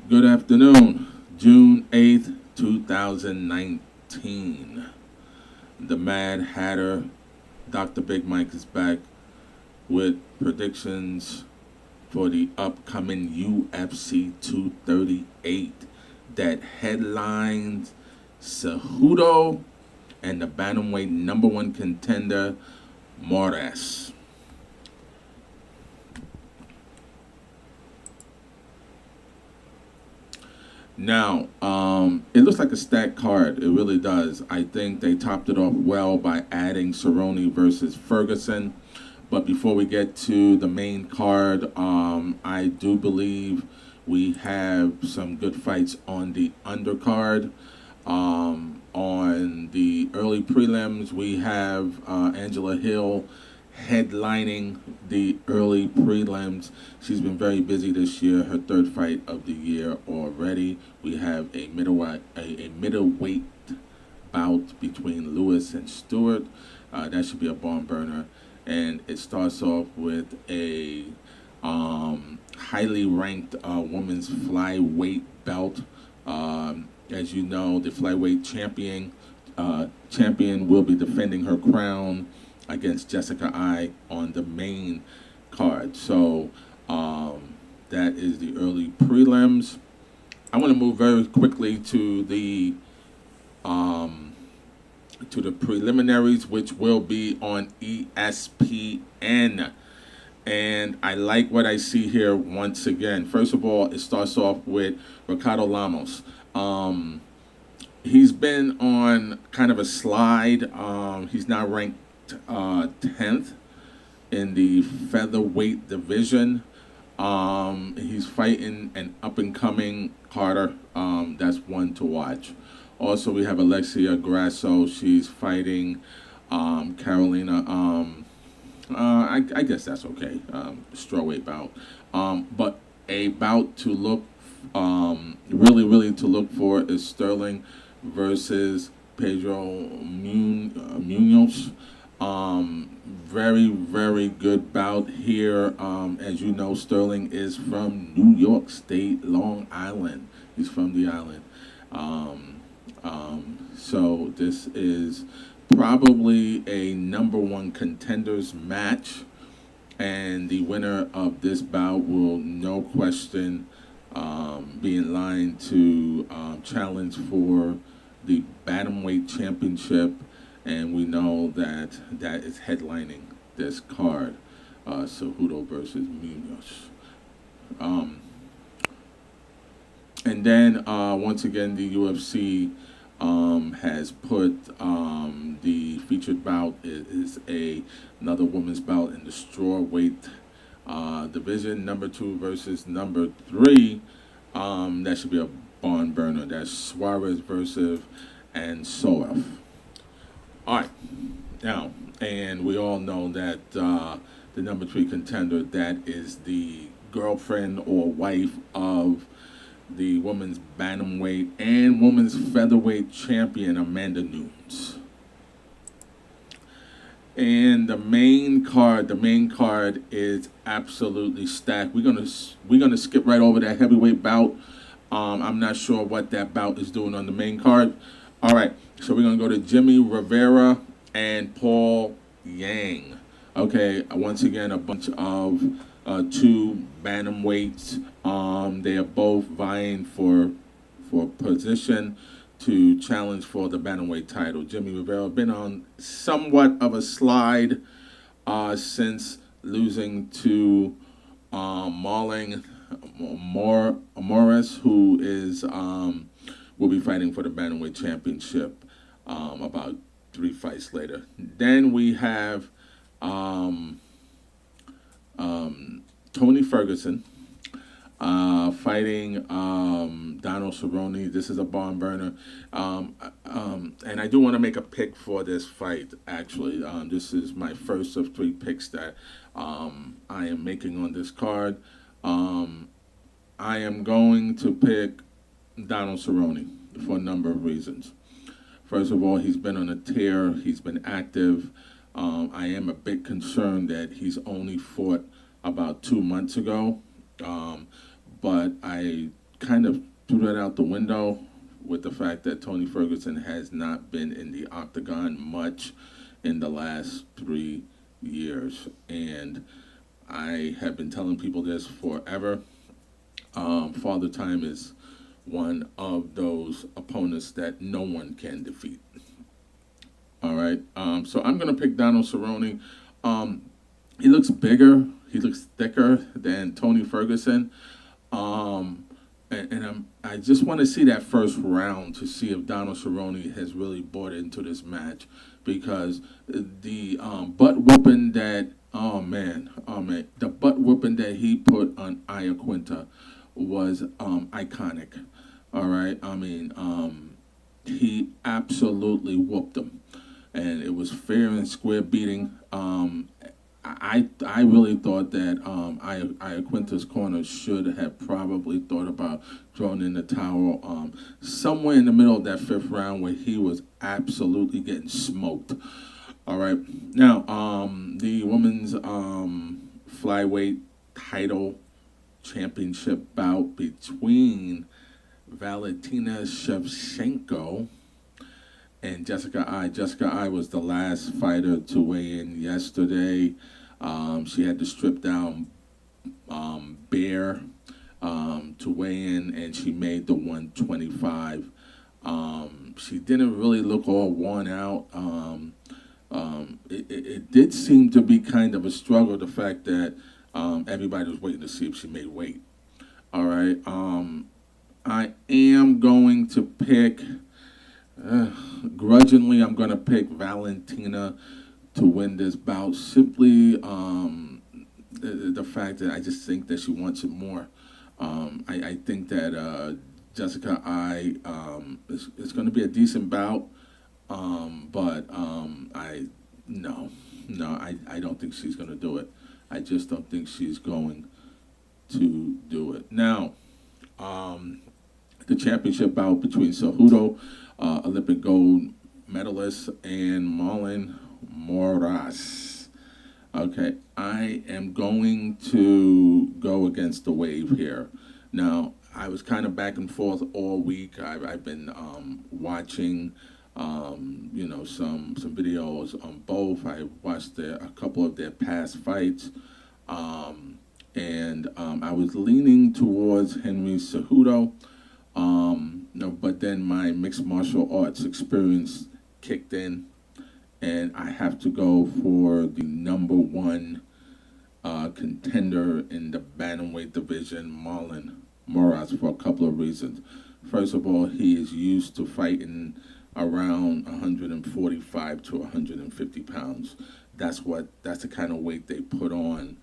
Good afternoon, June 8th, 2019. The Mad Hatter, Dr. Big Mike is back with predictions for the upcoming UFC 238 that headlines Cejudo and the bantamweight number one contender, Moraes. Now, it looks like a stacked card. It really does. I think they topped it off well by adding Cerrone versus Ferguson. But before we get to the main card, I do believe we have some good fights on the undercard. On the early prelims, we have Angela Hill headlining the early prelims. She's been very busy this year, her third fight of the year already. We have a middleweight bout between Lewis and Stewart. That should be a barn burner. And it starts off with a highly ranked women's flyweight belt. As you know, the flyweight champion will be defending her crown against Jessica I on the main card. So that is the early prelims. I want to move very quickly to the preliminaries, which will be on ESPN. And I like what I see here once again. First of all, it starts off with Ricardo Lamos. He's been on kind of a slide. He's now ranked 10th in the featherweight division. He's fighting an up-and-coming Carter. That's one to watch. Also, we have Alexia Grasso. She's fighting Carolina. I guess that's okay. Strawweight bout. But a bout to look really to look for is Sterling versus Pedro Munoz. Very good bout here. As you know, Sterling is from New York State, Long Island. He's from the island. So this is probably a number one contenders match, and the winner of this bout will, no question, be in line to challenge for the bantamweight championship, and we know that is headlining this card, Cejudo versus Munoz. And then once again, the UFC has put the featured bout is another women's bout in the strawweight division, number 2 versus number 3. That should be a barn burner. That's Suarez versus and Soef. All right, now, and we all know that the number 3 contender, that is the girlfriend or wife of the women's bantamweight and women's featherweight champion, Amanda Nunes. And the main card is absolutely stacked. We're gonna skip right over that heavyweight bout. I'm not sure what that bout is doing on the main card. All right, so we're gonna go to Jimmy Rivera and Paul Yang. Okay, once again, a bunch of 2 bantamweights. They are both vying for position to challenge for the bantamweight title. Jimmy Rivera been on somewhat of a slide since losing to Moraes, who is will be fighting for the bantamweight championship about 3 fights later. Then we have Tony Ferguson fighting Donald Cerrone. This is a barn burner. And I do want to make a pick for this fight, actually. This is my first of 3 picks that I am making on this card. I am going to pick Donald Cerrone for a number of reasons. First of all, he's been on a tear. He's been active. I am a bit concerned that he's only fought about 2 months ago. But I kind of threw that out the window with the fact that Tony Ferguson has not been in the octagon much in the last 3 years. And I have been telling people this forever. Father Time is one of those opponents that no one can defeat. All right. So I'm going to pick Donald Cerrone. He looks bigger. He looks thicker than Tony Ferguson. I just want to see that first round to see if Donald Cerrone has really bought into this match, because the butt whooping that the butt whooping that he put on Iaquinta was iconic. All right, I mean, he absolutely whooped him, and it was fair and square beating. I really thought that Iaquinta's corner should have probably thought about throwing in the towel somewhere in the middle of that fifth round where he was absolutely getting smoked. All right, now the women's flyweight title championship bout between Valentina Shevchenko and Jessica Ai. Jessica Ai was the last fighter to weigh in yesterday. She had to strip down bare to weigh in, and she made the 125. She didn't really look all worn out. It did seem to be kind of a struggle, the fact that everybody was waiting to see if she made weight. All right. I am going to pick... grudgingly, I'm going to pick Valentina to win this bout. Simply the fact that I just think that she wants it more. I think that Jessica Ai is going to be a decent bout, but I don't think she's going to do it. I just don't think she's going to do it. Now, the championship bout between Cejudo, Olympic gold medalist, and Marlon Moraes. Okay, I am going to go against the wave here. Now, I was kind of back and forth all week. I've been watching, some videos on both. I watched a couple of their past fights, and I was leaning towards Henry Cejudo. But then my mixed martial arts experience kicked in, and I have to go for the number one contender in the bantamweight division, Marlon Moraes, for a couple of reasons. First of all, he is used to fighting around 145 to 150 pounds. That's the kind of weight they put on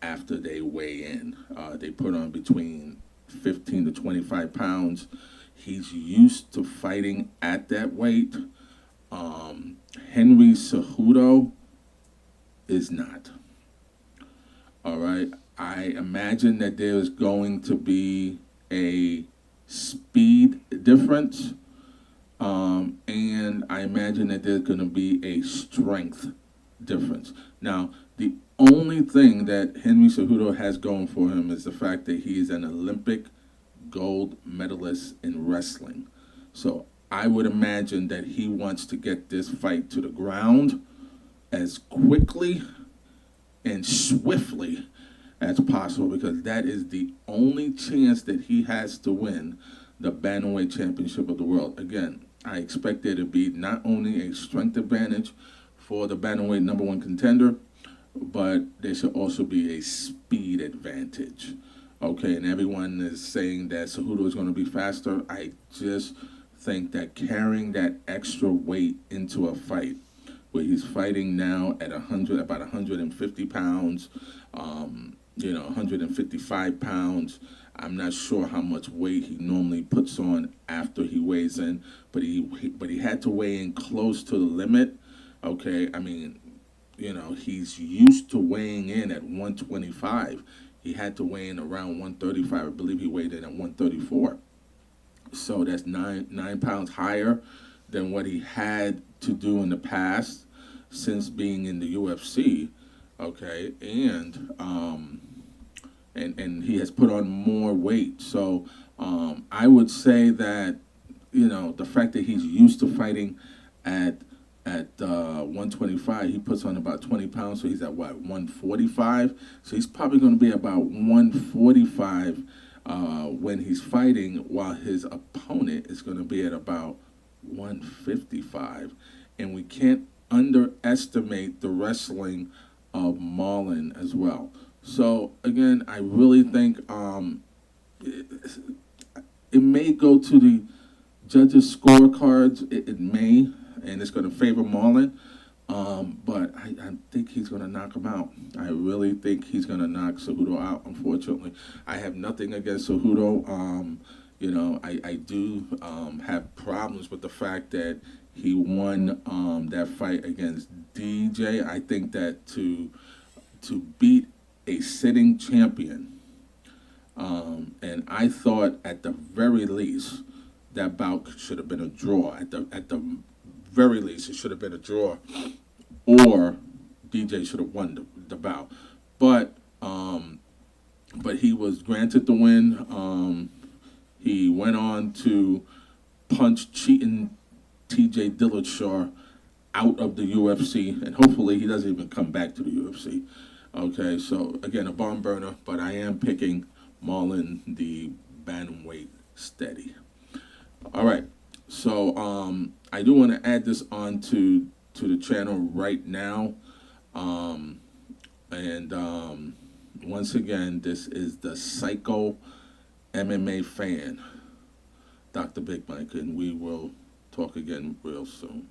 after they weigh in. They put on between 15 to 25 pounds. He's used to fighting at that weight. Henry Cejudo is not. All right. I imagine that there is going to be a speed difference, and I imagine that there's going to be a strength difference. Now, the only thing that Henry Cejudo has going for him is the fact that he is an Olympic gold medalist in wrestling. So I would imagine that he wants to get this fight to the ground as quickly and swiftly as possible, because that is the only chance that he has to win the bantamweight championship of the world. Again, I expect there to be not only a strength advantage for the bantamweight number one contender, but there should also be a speed advantage. Okay, and everyone is saying that Cejudo is going to be faster. I just think that carrying that extra weight into a fight, where he's fighting now at about 150 pounds, 155 pounds. I'm not sure how much weight he normally puts on after he weighs in, but he had to weigh in close to the limit. Okay, I mean, he's used to weighing in at 125. He had to weigh in around 135. I believe he weighed in at 134. So that's nine pounds higher than what he had to do in the past since being in the UFC. Okay, and he has put on more weight. So I would say that, the fact that he's used to fighting at 125, he puts on about 20 pounds, so he's at what, 145? So he's probably going to be about 145 when he's fighting, while his opponent is going to be at about 155. And we can't underestimate the wrestling of Marlon as well. So again, I really think it may go to the judges' scorecards. It may, and it's going to favor Marlon. But I think he's going to knock him out. I really think he's going to knock Cejudo out, unfortunately. I have nothing against Cejudo. I do have problems with the fact that he won that fight against DJ. I think that to beat a sitting champion, and I thought at the very least that bout should have been a draw. At the very least, it should have been a draw, or DJ should have won the bout. But he was granted the win. He went on to punch cheating TJ Dillashaw out of the UFC, and hopefully he doesn't even come back to the UFC. Okay, so again, a barn burner, but I am picking Marlon, the bantamweight, steady. All right, so I do want to add this on to the channel right now, and once again, this is the Psycho MMA fan, Dr. Big Mike, and we will talk again real soon.